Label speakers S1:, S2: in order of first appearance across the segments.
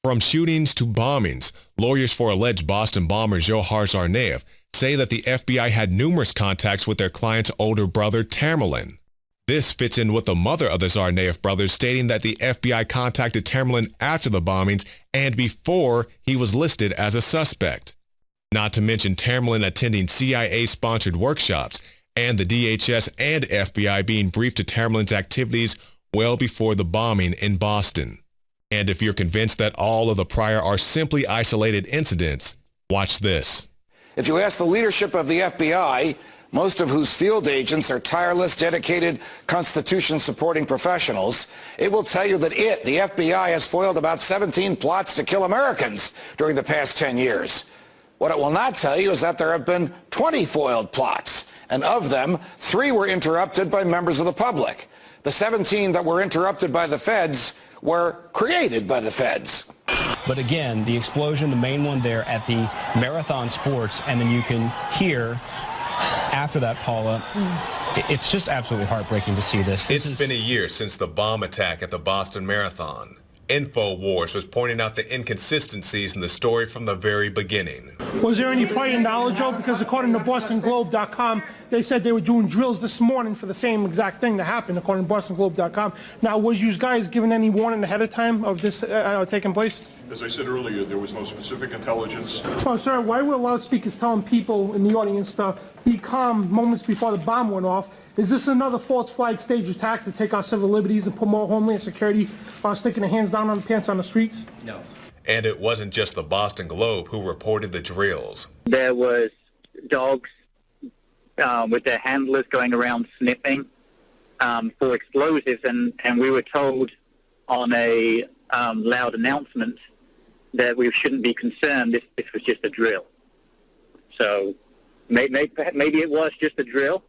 S1: From shootings to bombings, lawyers for alleged Boston bomber Dzhokhar Tsarnaev say that the FBI had numerous contacts with their client's older brother, Tamerlan. This fits in with the mother of the Tsarnaev brothers stating that the FBI contacted Tamerlan after the bombings and before he was listed as a suspect. Not to mention Tamerlan attending CIA-sponsored workshops and the DHS and FBI being briefed to Tamerlan's activities well before the bombing in Boston. And if you're convinced that all of the prior are simply isolated incidents, watch this.
S2: If you ask the leadership of the FBI, most of whose field agents are tireless, dedicated, Constitution-supporting professionals, it will tell you that the FBI, has foiled about 17 plots to kill Americans during the past 10 years. What it will not tell you is that there have been 20 foiled plots, and of them, 3 were interrupted by members of the public. The 17 that were interrupted by the feds were created by the feds.
S3: But again, the explosion, the main one there at the Marathon Sports, and then you can hear after that, Paula, it's just absolutely heartbreaking to see this.
S1: It's been a year since the bomb attack at the Boston Marathon. InfoWars was pointing out the inconsistencies in the story from the very beginning.
S4: Was there any prior knowledge, Joe? Because according to BostonGlobe.com, they said they were doing drills this morning for the same exact thing that happened, according to BostonGlobe.com. Now, was you guys given any warning ahead of time of this taking place?
S5: As I said earlier, there was no specific intelligence.
S4: Oh, sir, why were loudspeakers telling people in the audience to be calm moments before the bomb went off? Is this another false flag stage attack to take our civil liberties and put more Homeland Security sticking their hands down on the pants on the streets?
S3: No.
S1: And it wasn't just the Boston Globe who reported the drills.
S6: There was dogs with their handlers going around sniffing for explosives, and we were told on a loud announcement that we shouldn't be concerned. This was just a drill. So maybe it was just a drill.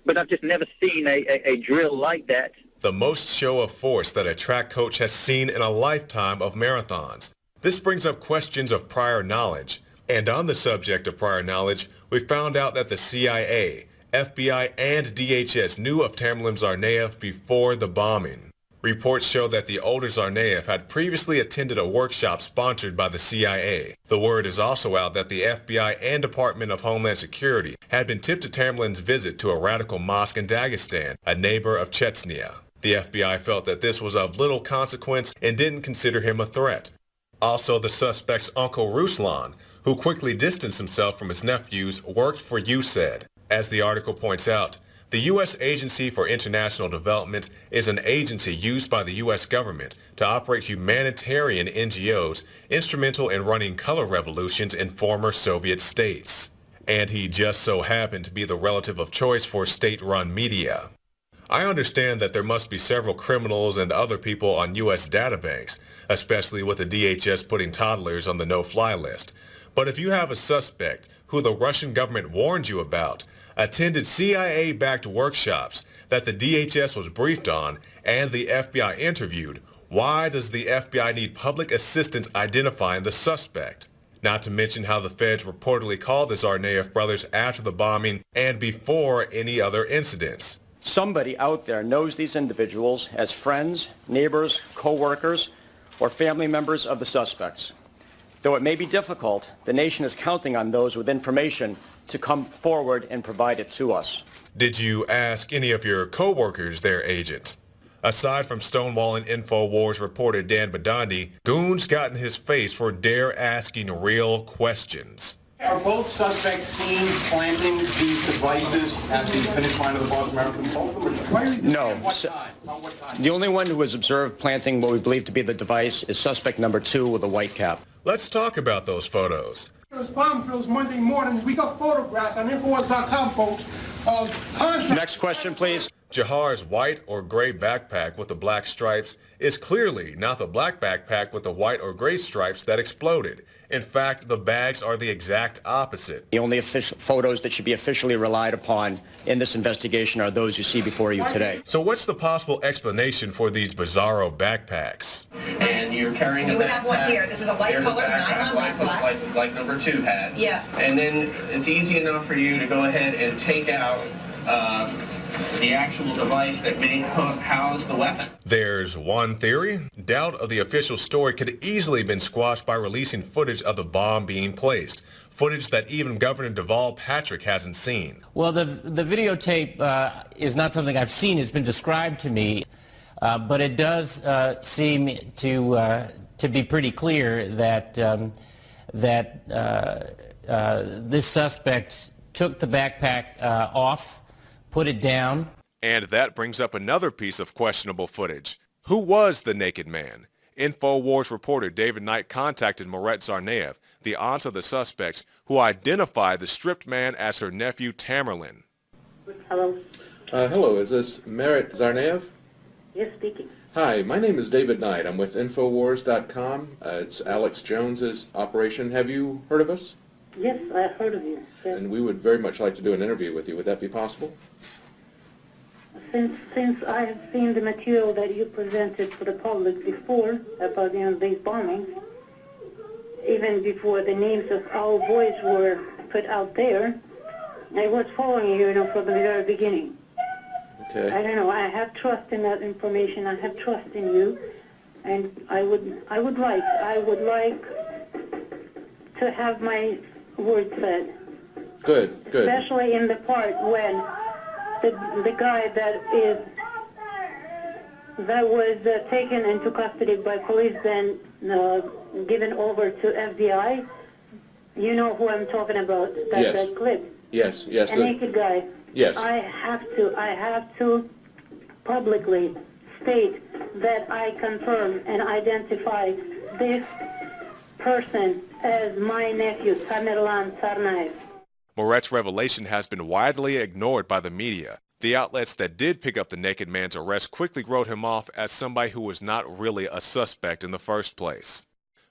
S6: But I've just never seen a drill like that.
S1: The most show of force that a track coach has seen in a lifetime of marathons. This brings up questions of prior knowledge. And on the subject of prior knowledge, we found out that the CIA, FBI, and DHS knew of Tamerlan Tsarnaev before the bombing. Reports show that the older Tsarnaev had previously attended a workshop sponsored by the CIA. The word is also out that the FBI and Department of Homeland Security had been tipped to Tamerlan's visit to a radical mosque in Dagestan, a neighbor of Chechnya. The FBI felt that this was of little consequence and didn't consider him a threat. Also, the suspect's uncle Ruslan, who quickly distanced himself from his nephews, worked for USAID. As the article points out, the U.S. Agency for International Development is an agency used by the U.S. government to operate humanitarian NGOs instrumental in running color revolutions in former Soviet states. And he just so happened to be the relative of choice for state-run media. I understand that there must be several criminals and other people on U.S. databanks, especially with the DHS putting toddlers on the no-fly list. But if you have a suspect who the Russian government warned you about, attended CIA-backed workshops that the DHS was briefed on, and the FBI interviewed, why does the FBI need public assistance identifying the suspect? Not to mention how the feds reportedly called the Tsarnaev brothers after the bombing and before any other incidents.
S7: Somebody out there knows these individuals as friends, neighbors, co-workers, or family members of the suspects. Though it may be difficult, the nation is counting on those with information to come forward and provide it to us.
S1: Did you ask any of your co-workers their agents? Aside from stonewalling InfoWars reporter Dan Badandi, goons got in his face for dare asking real questions.
S8: Are both suspects seen planting these devices at the finish line of the Boston Marathon?
S7: No. The only one who was observed planting what we believe to be the device is suspect number 2 with a white cap.
S1: Let's talk about those photos.
S4: There was bomb drills Monday morning. We got photographs on Infowars.com, folks, of contracts.
S7: Next question, please.
S1: Dzohar's white or gray backpack with the black stripes is clearly not the black backpack with the white or gray stripes that exploded. In fact, the bags are the exact opposite.
S7: The only official photos that should be officially relied upon in this investigation are those you see before you today.
S1: So what's the possible explanation for these bizarro backpacks?
S8: And you're carrying a backpack.
S9: You have one here. This is a white color, nylon backpack.
S8: Like number 2 had.
S9: Yeah.
S8: And then it's easy enough for you to go ahead and take out
S10: the actual device that may house the weapon.
S1: There's one theory. Doubt of the official story could easily have been squashed by releasing footage of the bomb being placed. Footage that even Governor Deval Patrick hasn't seen.
S11: Well, the videotape is not something I've seen. It's been described to me, but it does seem to be pretty clear that this suspect took the backpack off, put it down.
S1: And that brings up another piece of questionable footage. Who was the naked man? InfoWars reporter David Knight contacted Moret Tsarnaev, the aunt of the suspects, who identified the stripped man as her nephew Tamerlan.
S12: Hello.
S13: Hello, is this Moret Tsarnaev?
S12: Yes, speaking.
S13: Hi, my name is David Knight. I'm with Infowars.com. It's Alex Jones's operation. Have you heard of us?
S12: Yes, I've heard of you. Yes.
S13: And we would very much like to do an interview with you. Would that be possible?
S12: Since I have seen the material that you presented for the public before about these bombings, even before the names of our boys were put out there, I was following you, from the very beginning.
S13: Okay.
S12: I don't know. I have trust in that information. I have trust in you, and I would like to have my word said.
S13: Good.
S12: Especially in the part when the guy that was taken into custody by police, then given over to FBI. You know who I'm talking about? That clip.
S13: Yes.
S12: A naked guy.
S13: Yes.
S12: I have to publicly state that I confirm and identify this person as my nephew, Tamerlan Tsarnaev.
S1: Moret's revelation has been widely ignored by the media. The outlets that did pick up the naked man's arrest quickly wrote him off as somebody who was not really a suspect in the first place.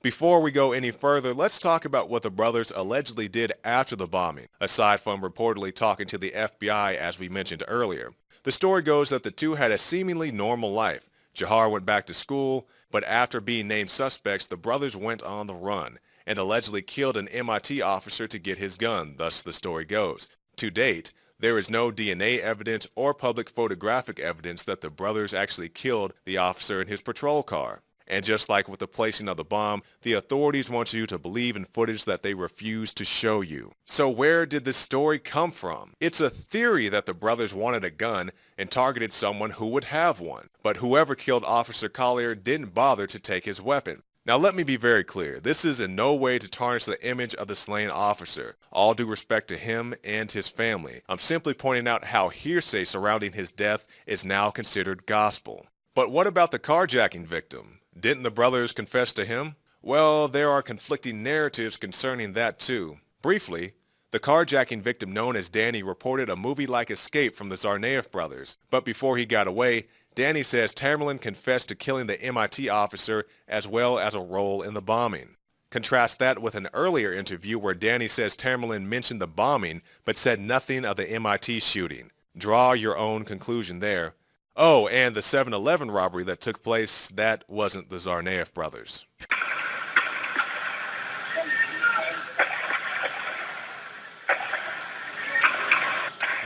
S1: Before we go any further, let's talk about what the brothers allegedly did after the bombing, aside from reportedly talking to the FBI as we mentioned earlier. The story goes that the two had a seemingly normal life. Jahar went back to school, but after being named suspects, the brothers went on the run and allegedly killed an MIT officer to get his gun, thus the story goes. To date, there is no DNA evidence or public photographic evidence that the brothers actually killed the officer in his patrol car. And just like with the placing of the bomb, the authorities want you to believe in footage that they refuse to show you. So where did this story come from? It's a theory that the brothers wanted a gun and targeted someone who would have one. But whoever killed Officer Collier didn't bother to take his weapon. Now let me be very clear, this is in no way to tarnish the image of the slain officer. All due respect to him and his family. I'm simply pointing out how hearsay surrounding his death is now considered gospel. But what about the carjacking victim? Didn't the brothers confess to him? Well, there are conflicting narratives concerning that too. Briefly, the carjacking victim known as Danny reported a movie-like escape from the Tsarnaev brothers. But before he got away, Danny says Tamerlan confessed to killing the MIT officer as well as a role in the bombing. Contrast that with an earlier interview where Danny says Tamerlan mentioned the bombing but said nothing of the MIT shooting. Draw your own conclusion there. Oh, and the 7-Eleven robbery that took place, that wasn't the Tsarnaev brothers.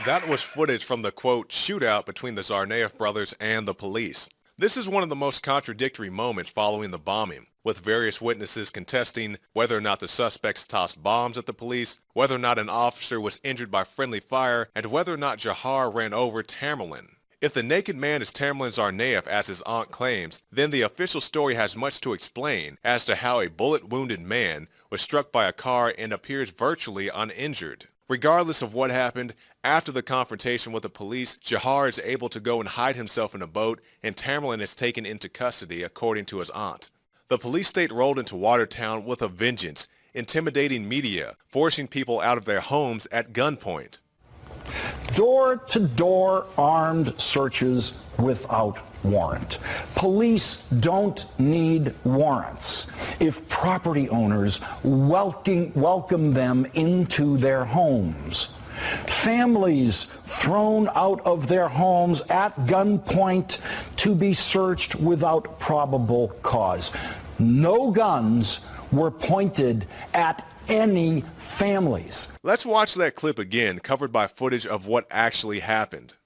S1: That was footage from the, quote, shootout between the Tsarnaev brothers and the police. This is one of the most contradictory moments following the bombing, with various witnesses contesting whether or not the suspects tossed bombs at the police, whether or not an officer was injured by friendly fire, and whether or not Jahar ran over Tamerlan. If the naked man is Tamerlan Tsarnaev, as his aunt claims, then the official story has much to explain as to how a bullet-wounded man was struck by a car and appears virtually uninjured. Regardless of what happened, after the confrontation with the police, Jahar is able to go and hide himself in a boat, and Tamerlan is taken into custody, according to his aunt. The police state rolled into Watertown with a vengeance, intimidating media, forcing people out of their homes at gunpoint.
S14: Door-to-door armed searches without warrant. Police don't need warrants if property owners welcome them into their homes. Families thrown out of their homes at gunpoint to be searched without probable cause. No guns were pointed at any families.
S1: Let's watch that clip again, covered by footage of what actually happened.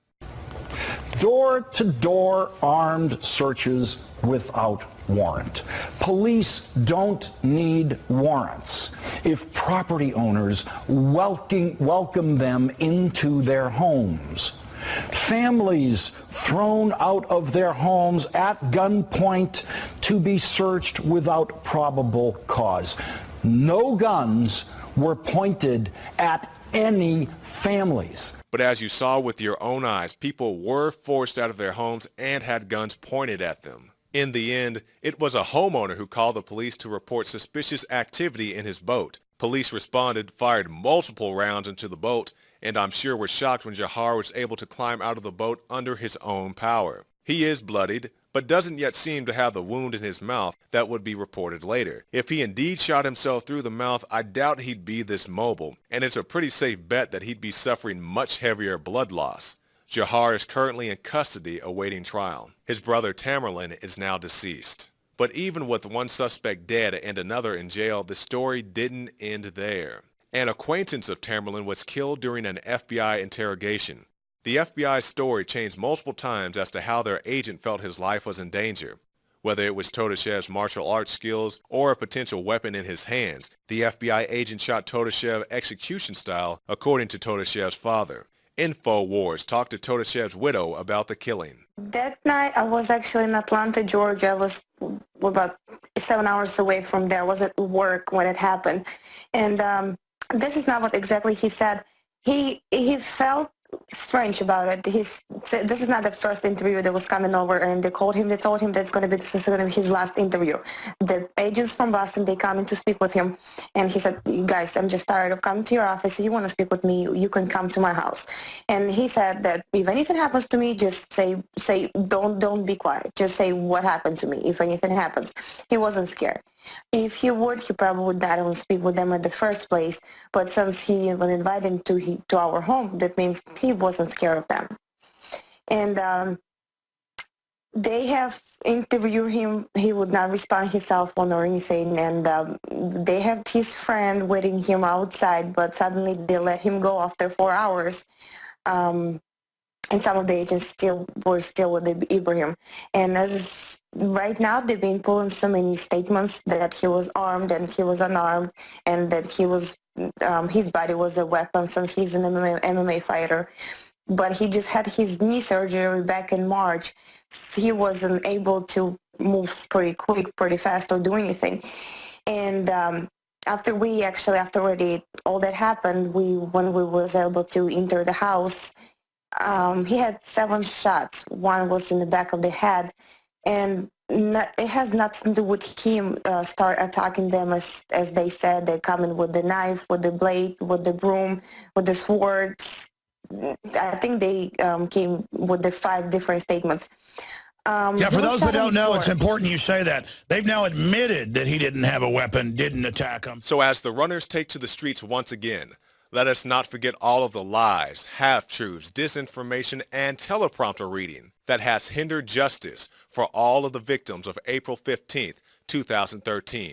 S14: door-to-door armed searches without warrant. Police don't need warrants if property owners welcome them into their homes. Families thrown out of their homes at gunpoint to be searched without probable cause. No guns were pointed at any families.
S1: But as you saw with your own eyes, people were forced out of their homes and had guns pointed at them. In the end, it was a homeowner who called the police to report suspicious activity in his boat. Police responded, fired multiple rounds into the boat, and I'm sure were shocked when Jahar was able to climb out of the boat under his own power. He is bloodied, but doesn't yet seem to have the wound in his mouth that would be reported later. If he indeed shot himself through the mouth, I doubt he'd be this mobile, and it's a pretty safe bet that he'd be suffering much heavier blood loss. Jahar is currently in custody awaiting trial. His brother Tamerlan is now deceased. But even with one suspect dead and another in jail, the story didn't end there. An acquaintance of Tamerlan was killed during an FBI interrogation. The FBI's story changed multiple times as to how their agent felt his life was in danger. Whether it was Todashev's martial arts skills or a potential weapon in his hands, the FBI agent shot Todashev execution style, according to Todashev's father. InfoWars talked to Todashev's widow about the killing.
S15: That night I was actually in Atlanta, Georgia. I was about 7 hours away from there. I was at work when it happened. And this is not what exactly he said. He felt strange about it. This is not the first interview that was coming over, and they told him that this is going to be his last interview. The agents from Boston, they come in to speak with him, and he said, "You guys, I'm just tired of coming to your office. If you want to speak with me, you can come to my house." And he said that if anything happens to me, just say don't be quiet. Just say what happened to me if anything happens. He wasn't scared. If he would, he probably would not even speak with them in the first place. But since he even invited him to our home, that means he wasn't scared of them. And they have interviewed him. He would not respond his cell phone or anything. And they have his friend waiting him outside, but suddenly they let him go after 4 hours. And some of the agents were still with Ibrahim. And as right now, they've been pulling so many statements that he was armed and he was unarmed, and that he was his body was a weapon since he's an MMA fighter. But he just had his knee surgery back in March. He wasn't able to move pretty quick, pretty fast, or do anything. And after already all that happened, when we was able to enter the house, he had 7 shots. One was in the back of the head, and it has nothing to do with him start attacking them as they said. They come in with the knife, with the blade, with the broom, with the swords. I think they came with the 5 different statements.
S16: Yeah, for those that don't know, it's important you say that. They've now admitted that he didn't have a weapon, didn't attack them.
S1: So as the runners take to the streets once again, let us not forget all of the lies, half-truths, disinformation, and teleprompter reading that has hindered justice for all of the victims of April 15th, 2013.